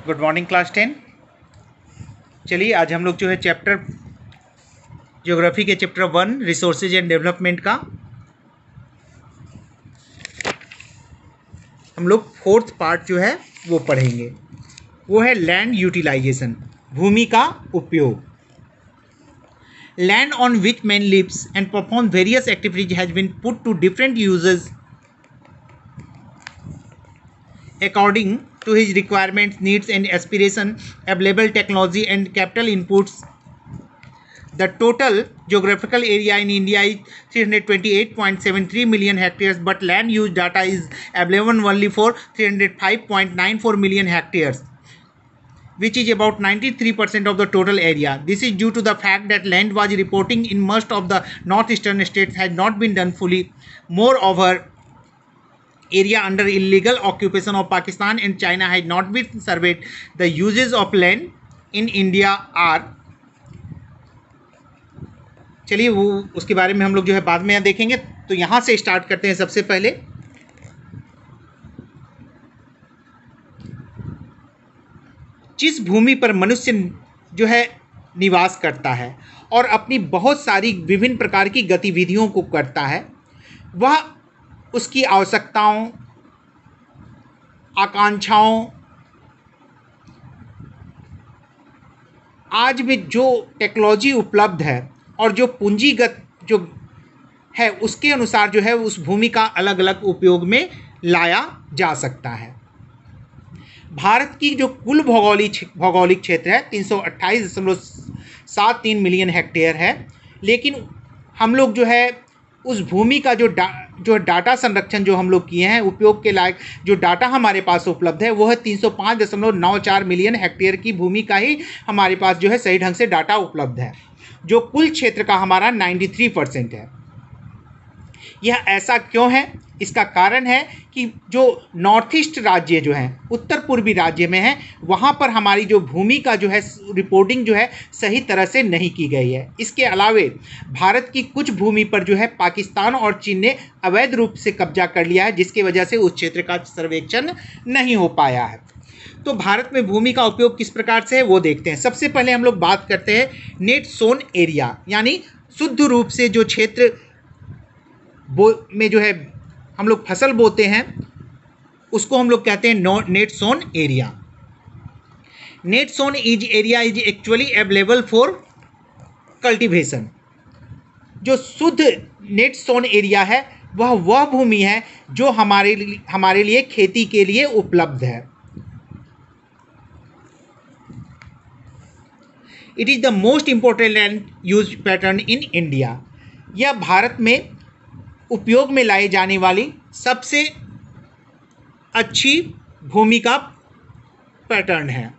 Good morning class 10। चलिए आज हम लोग जो है चैप्टर ज्योग्राफी के चैप्टर 1 रिसोर्सेज एंड डेवलपमेंट का हम लोग फोर्थ पार्ट जो है वो पढ़ेंगे। वो है लैंड यूटिलाइजेशन, भूमि का उपयोग। Land on which man lives and perform various activities has been put to different uses according to his requirements, needs and aspiration, available technology and capital inputs. The total geographical area in India is 328.73 million hectares, but land use data is available only for 305.94 million hectares, which is about 93% of the total area. This is due to the fact that land was reporting in most of the northeastern states had not been done fully. Moreover, area under illegal occupation of Pakistan and China had not been surveyed. The uses of land in India are, चलिए वो उसके बारे में हम लोग जो है बाद में देखेंगे। तो यहाँ से स्टार्ट करते हैं। सबसे पहले जिस भूमि पर मनुष्य जो है निवास करता है और अपनी बहुत सारी विभिन्न प्रकार की गतिविधियों को करता है, वह उसकी आवश्यकताओं, आकांक्षाओं, आज में जो टेक्नोलॉजी उपलब्ध है और जो पूंजीगत जो है उसके अनुसार जो है उस भूमि का अलग अलग उपयोग में लाया जा सकता है। भारत की जो कुल भौगोलिक क्षेत्र है 328.73 मिलियन हेक्टेयर है, लेकिन हम लोग जो है उस भूमि का जो डाटा संरक्षण जो हम लोग किए हैं, उपयोग के लायक जो डाटा हमारे पास उपलब्ध है वो है 305.94 मिलियन हेक्टेयर की भूमि का ही हमारे पास जो है सही ढंग से डाटा उपलब्ध है, जो कुल क्षेत्र का हमारा 93% है। यह ऐसा क्यों है? इसका कारण है कि जो नॉर्थ ईस्ट राज्य जो हैं, उत्तर पूर्वी राज्य में हैं, वहाँ पर हमारी जो भूमि का जो है रिपोर्टिंग जो है सही तरह से नहीं की गई है। इसके अलावे भारत की कुछ भूमि पर जो है पाकिस्तान और चीन ने अवैध रूप से कब्जा कर लिया है, जिसकी वजह से उस क्षेत्र का सर्वेक्षण नहीं हो पाया है। तो भारत में भूमि का उपयोग किस प्रकार से है वो देखते हैं। सबसे पहले हम लोग बात करते हैं नेट सोन एरिया, यानी शुद्ध रूप से जो क्षेत्र में जो है हम लोग फसल बोते हैं उसको हम लोग कहते हैं net sown area. Net sown area is actually available for cultivation. जो शुद्ध नेट सोन एरिया है वह भूमि है जो हमारे लिए खेती के लिए उपलब्ध है। It is the most important land use pattern in India. यह भारत में उपयोग में लाई जाने वाली सबसे अच्छी भूमि का पैटर्न है।